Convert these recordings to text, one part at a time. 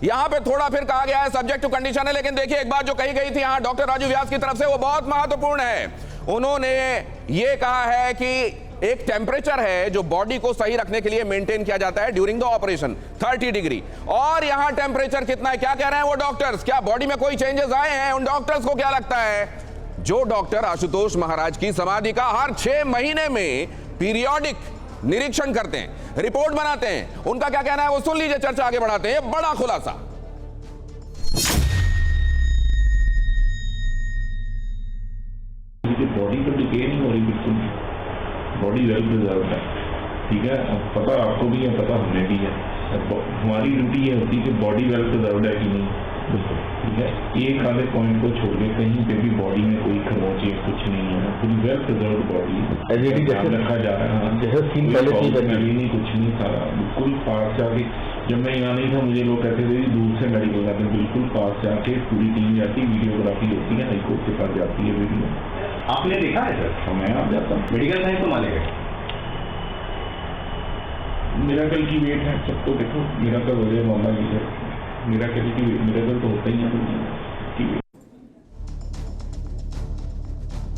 यहां पे थोड़ा फिर कहा गया है सब्जेक्ट टू कंडीशन है, लेकिन देखिए एक बात जो कही गई थी यहां डॉक्टर राजू व्यास की तरफ से वो बहुत महत्वपूर्ण है। उन्होंने ये कहा है कि एक टेम्परेचर है जो बॉडी को सही रखने के लिए मेंटेन किया जाता है ड्यूरिंग द ऑपरेशन 30 डिग्री, और यहां टेम्परेचर कितना है क्या कह रहे हैं वो डॉक्टर्स? क्या बॉडी में कोई चेंजेस आए हैं? उन डॉक्टर्स को क्या लगता है? जो डॉक्टर आशुतोष महाराज की समाधि का हर 6 महीने में पीरियोडिक निरीक्षण करते हैं, रिपोर्ट बनाते हैं, उनका क्या कहना है वो सुन लीजिए, चर्चा आगे बढ़ाते हैं। बड़ा खुलासा। बॉडी तो डिके नहीं हो रही, बिल्कुल बॉडी वेल प्रिजर्व है, ठीक है। पता आपको भी है, पता हमें भी है, हमारी ड्यूटी ये होती है कि बॉडी वेल प्रिजर्व है कि नहीं, बिल्कुल ठीक है। एक आधे पॉइंट को छोड़ के कहीं पे भी बॉडी में कोई खरोंच कुछ नहीं है, पूरी वेल प्रिजर्व बॉडी ध्यान रखा जा रहा है। नहीं कुछ नहीं था, बिल्कुल पास जाके जब मैं यहाँ नहीं था मुझे लोग कहते थे दूर से मेडिकल जाते, बिल्कुल पास जाके पूरी टीम जाती, वीडियोग्राफी होती है, हाईकोर्ट के पास जाती है वीडियो। आपने देखा है सर? मैं आप जाता हूँ, मेडिकल साइंस तो मानेगा, मिरेकल की वेट है सबको, देखो मिरेकल हो जाए मामा की, मिरेकल की मिरेकल तो होता ही है।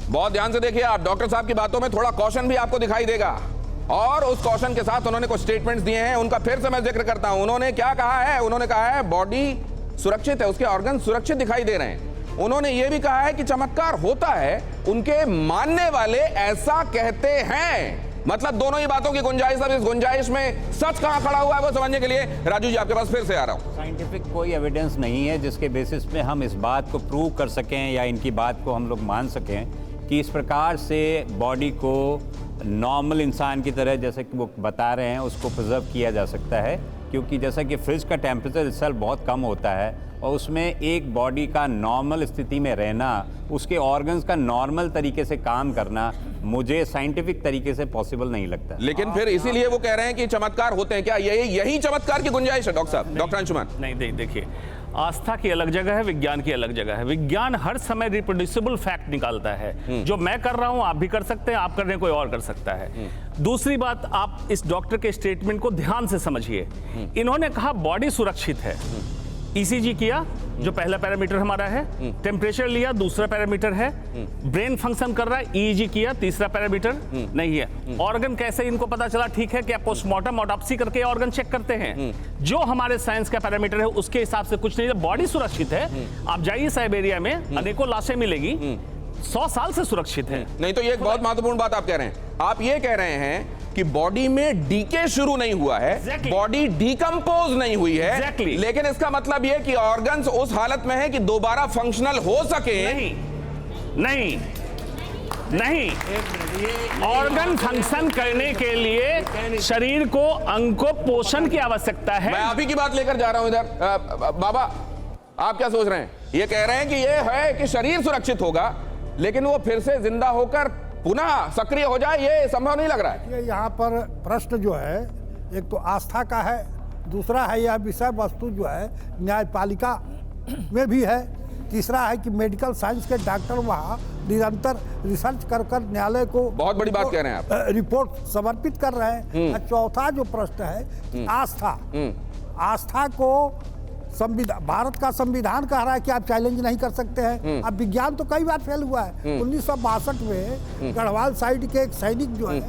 बहुत ध्यान से देखिए आप, डॉक्टर साहब की बातों में थोड़ा कॉशन भी आपको दिखाई देगा, और उस कॉशन के साथ उन्होंने कुछ स्टेटमेंट्स दिए हैं, उनका फिर से मैं जिक्र करता हूं। उन्होंने क्या कहा है? उन्होंने कहा है बॉडी सुरक्षित है, उसके ऑर्गन सुरक्षित दिखाई दे रहे हैं। उन्होंने यह भी कहा है कि चमत्कार होता है, उनके मानने वाले ऐसा कहते हैं। मतलब दोनों ही बातों की गुंजाइश, अब इस गुंजाइश में सच कहां खड़ा हुआ है वो समझने के लिए राजू जी आपके पास फिर से आ रहा हूं। साइंटिफिक कोई एविडेंस नहीं है जिसके बेसिस पे हम इस बात को प्रूव कर सकें या इनकी बात को हम लोग मान सकें कि इस प्रकार से बॉडी को नॉर्मल इंसान की तरह जैसे कि वो बता रहे हैं उसको प्रिजर्व किया जा सकता है, क्योंकि जैसा कि फ्रिज का टेम्परेचर इससे बहुत कम होता है और उसमें एक बॉडी का नॉर्मल स्थिति में रहना, उसके ऑर्गन्स का नॉर्मल तरीके से काम करना मुझे साइंटिफिक तरीके से पॉसिबल नहीं लगता। लेकिन फिर इसीलिए वो कह रहे हैं कि चमत्कार होते हैं। क्या यही चमत्कार की गुंजाइश है डॉक्टर साहब? डॉक्टर अंशुमान नहीं, देखिए आस्था की अलग जगह है, विज्ञान की अलग जगह है। विज्ञान हर समय रिप्रोड्यूसिबल फैक्ट निकालता है, जो मैं कर रहा हूं आप भी कर सकते हैं, आप कर रहे हैं कोई और कर सकता है। दूसरी बात, आप इस डॉक्टर के स्टेटमेंट को ध्यान से समझिए। इन्होंने कहा बॉडी सुरक्षित है, ईसीजी किया जो पहला पैरामीटर हमारा है, टेम्परेचर लिया दूसरा पैरामीटर है, ब्रेन फंक्शन कर रहा है, ईईजी किया तीसरा पैरामीटर नहीं है। ऑर्गन कैसे इनको पता चला? ठीक है, क्या पोस्टमार्टम ऑटोप्सी करके ऑर्गन चेक करते हैं? जो हमारे साइंस का पैरामीटर है उसके हिसाब से कुछ नहीं है, बॉडी सुरक्षित है। आप जाइए साइबेरिया में अनेकों लाशें मिलेगी, 100 साल से सुरक्षित है। नहीं तो ये एक बहुत महत्वपूर्ण बात आप कह रहे हैं। आप ये कह रहे हैं कि बॉडी में डीके शुरू नहीं हुआ है, बॉडी डीकंपोज नहीं हुई है, लेकिन इसका मतलब यह कि ऑर्गन्स उस हालत में है कि दोबारा फंक्शनल हो सके। नहीं, ऑर्गन फंक्शन करने के लिए शरीर को, अंग को पोषण की आवश्यकता है। मैं आप ही की बात लेकर जा रहा हूं इधर। बाबा आप क्या सोच रहे हैं? ये कह रहे हैं कि ये है कि शरीर सुरक्षित होगा, लेकिन वो फिर से जिंदा होकर पुनः सक्रिय हो जाए, ये संभव नहीं लग रहा है। यहाँ पर प्रश्न जो है, एक तो आस्था का है, दूसरा है यह विषय वस्तु जो है न्यायपालिका में भी है, तीसरा है कि मेडिकल साइंस के डॉक्टर वहाँ निरंतर रिसर्च कर न्यायालय को बहुत बड़ी बात कह रहे हैं आप, रिपोर्ट समर्पित कर रहे हैं। और चौथा जो प्रश्न है कि आस्था को संविधान, भारत का संविधान कह रहा है कि आप चैलेंज नहीं कर सकते हैं। अब विज्ञान तो कई बार फेल हुआ है। 1962 में गढ़वाल साइड के एक सैनिक जो है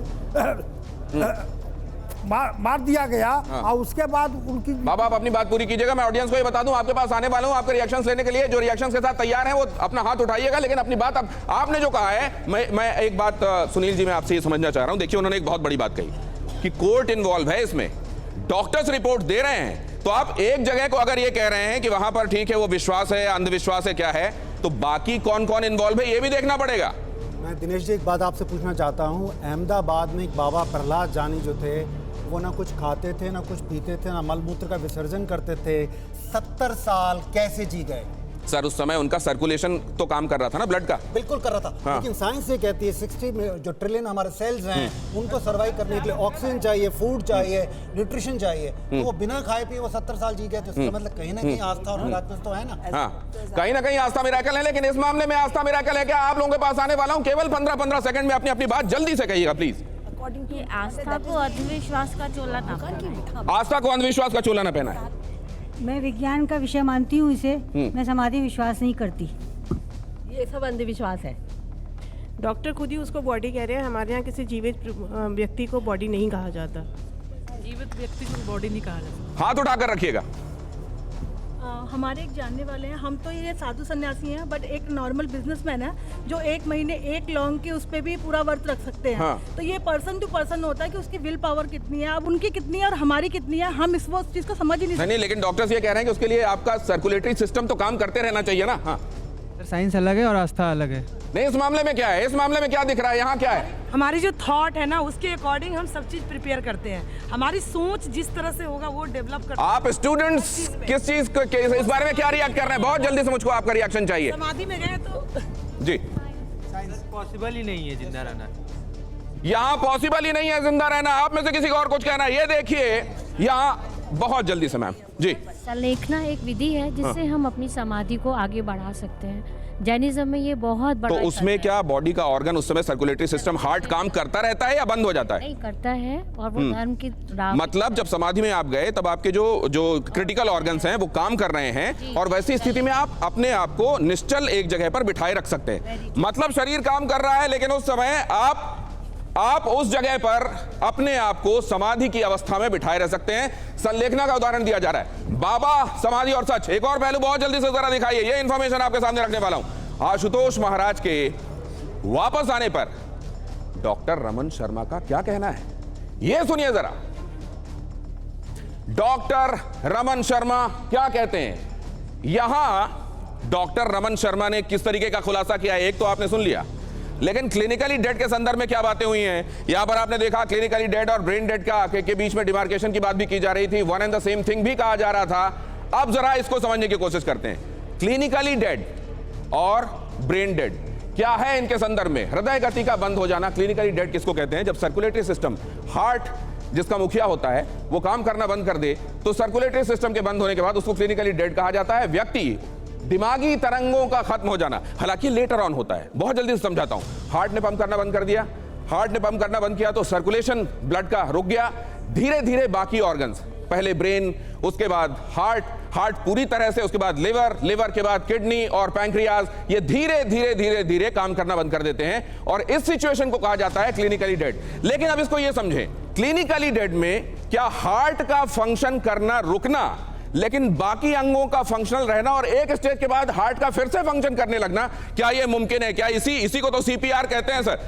मार दिया गया और उसके बाद उनकी। बाबा आप अपनी बात पूरी कीजिएगा, मैं ऑडियंस को ये बता दूं आपके पास आने वाला हूं आपके रिएक्शंस लेने के लिए। जो रिएक्शंस के साथ तैयार हैं वो अपना हाथ उठाइएगा, लेकिन अपनी बात आपने जो कहा है, मैं एक बात सुनील जी मैं आपसे ये समझना चाह रहा हूं। देखिए उन्होंने एक बहुत बड़ी बात कही कि कोर्ट इन्वॉल्व है इसमें, डॉक्टर्स रिपोर्ट दे रहे हैं, तो आप एक जगह को अगर ये कह रहे हैं कि वहां पर ठीक है वो विश्वास है, अंधविश्वास है, क्या है, तो बाकी कौन कौन इन्वॉल्व है ये भी देखना पड़ेगा। मैं दिनेश जी एक बात आपसे पूछना चाहता हूं। अहमदाबाद में एक बाबा प्रहलाद जानी जो थे, वो ना कुछ खाते थे ना कुछ पीते थे ना मलमूत्र का विसर्जन करते थे, 70 साल कैसे जी गए? सर उस समय उनका सर्कुलेशन तो काम कर रहा था ना, ब्लड का बिल्कुल कर रहा था। हाँ। लेकिन साइंस ये कहती है 60 में जो ट्रिलियन हमारे सेल्स हैं उनको सर्वाइव करने के लिए ऑक्सीजन चाहिए, फूड चाहिए, न्यूट्रिशन चाहिए, तो वो बिना खाए पिए वो 70 साल जी गए। तो इसका मतलब कहीं ना कहीं आस्था और मिराकल तो है ना। हाँ, कहीं ना कहीं आस्था मिराकल है, लेकिन इस मामले में आस्था मिराकल है क्या? आप लोगों के पास आने वाला हूं, केवल 15-15 सेकंड में अपनी अपनी बात जल्दी से कहिएगा प्लीज। आस्था को अंधविश्वास का चोला ना पहनाएं। आस्था को अंधविश्वास का चोला ना पहनाएं। मैं विज्ञान का विषय मानती हूँ इसे। मैं समाधि विश्वास नहीं करती। ये सब अंधविश्वास है। डॉक्टर खुद ही उसको बॉडी कह रहे हैं। हमारे यहाँ किसी जीवित व्यक्ति को बॉडी नहीं कहा जाता। जीवित व्यक्ति को बॉडी नहीं कहा जाता। हाथ उठाकर रखिएगा। हमारे एक जानने वाले हैं, हम तो ये साधु सन्यासी हैं, बट एक नॉर्मल बिजनेसमैन है जो 1 महीने 1 लौंग के उस पे भी पूरा व्रत रख सकते हैं। हाँ। तो ये पर्सन टू पर्सन होता है कि उसकी विल पावर कितनी है, अब उनकी कितनी है और हमारी कितनी है, हम इस वो चीज को समझ ही नहीं सकते। नहीं, लेकिन डॉक्टर्स ये कह रहे हैं कि उसके लिए आपका सर्कुलेटरी सिस्टम तो काम करते रहना चाहिए ना। हाँ, साइंस अलग है और आस्था अलग है। नहीं, इस मामले में क्या है? इस मामले में क्या दिख रहा है? यहाँ क्या है? हमारी जो थॉट है ना, उसके अकॉर्डिंग हम सब चीज प्रिपेयर करते हैं। हमारी सोच जिस तरह से होगा वो डेवलप करते हैं। आप स्टूडेंट्स किस चीज को इस बारे में क्या रिएक्ट कर रहे हैं? बहुत जल्दी से मुझको आपका रिएक्शन चाहिए। समाधि में गए तो जी, पॉसिबल ही नहीं है जिंदा रहना। यहाँ पॉसिबल ही नहीं है जिंदा रहना। आप में से किसी को और कुछ कहना है? ये देखिए यहाँ बहुत जल्दी से मैम जी। संलेखना एक विधि है जिससे हम अपनी समाधि को आगे बढ़ा सकते हैं। जैनिज्म में ये बहुत बड़ा तो उसमें क्या बॉडी का ऑर्गन उस समय सर्कुलेटरी सिस्टम हार्ट काम करता रहता है या बंद हो जाता है? नहीं करता है, और वो धर्म की राह। मतलब जब समाधि में आप गए तब आपके जो क्रिटिकल ऑर्गन्स हैं वो काम कर रहे हैं, और वैसी स्थिति में आप अपने आप को निश्चल एक जगह पर बिठाए रख सकते हैं। मतलब शरीर काम कर रहा है, लेकिन उस समय आप उस जगह पर अपने आप को समाधि की अवस्था में बिठाए रह सकते हैं। संलेखना का उदाहरण दिया जा रहा है। बाबा, समाधि और सच। एक और पहलू बहुत जल्दी से जरा दिखाइए। ये इंफॉर्मेशन आपके सामने रखने वाला हूं। आशुतोष महाराज के वापस आने पर डॉक्टर रमन शर्मा का क्या कहना है, ये सुनिए जरा। डॉक्टर रमन शर्मा क्या कहते हैं? यहां डॉक्टर रमन शर्मा ने किस तरीके का खुलासा किया है, एक तो आपने सुन लिया, लेकिन क्लिनिकली डेड के संदर्भ में क्या बातें हुई हैं यहां पर आपने देखा। क्लिनिकली डेड और ब्रेन डेड के बीच में डिमार्केशन की बात भी की जा रही थी। One and the same thing भी कहा जा रहा था। अब जरा इसको समझने की कोशिश करते हैं। क्लिनिकली डेड और ब्रेन डेड क्या है इनके संदर्भ में? हृदय गति का बंद हो जाना क्लिनिकली डेड किसको कहते हैं? जब सर्कुलेटरी सिस्टम, हार्ट जिसका मुखिया होता है, वो काम करना बंद कर दे तो सर्कुलेटरी सिस्टम के बंद होने के बाद उसको क्लिनिकली डेड कहा जाता है। व्यक्ति दिमागी तरंगों का खत्म हो जाना, हालांकि लेटर ऑन होता है। बहुत जल्दी से समझाता हूं। हार्ट ने पंप करना बंद कर दिया, हार्ट ने पंप करना बंद किया तो सर्कुलेशन ब्लड का रुक गया। धीरे धीरे बाकी ऑर्गन्स, पहले ब्रेन, उसके बाद हार्ट पूरी तरह से, उसके बाद लिवर के बाद किडनी और पैंक्रियाज, ये धीरे धीरे धीरे धीरे काम करना बंद कर देते हैं, और इस सिचुएशन को कहा जाता है क्लिनिकली डेड। लेकिन अब इसको ये समझें, क्लिनिकली डेड में क्या हार्ट का फंक्शन करना रुकना, लेकिन बाकी अंगों का फंक्शनल रहना, और एक स्टेज के बाद हार्ट का फिर से फंक्शन करने लगना, क्या यह मुमकिन है? क्या इसी को तो CPR कहते हैं सर।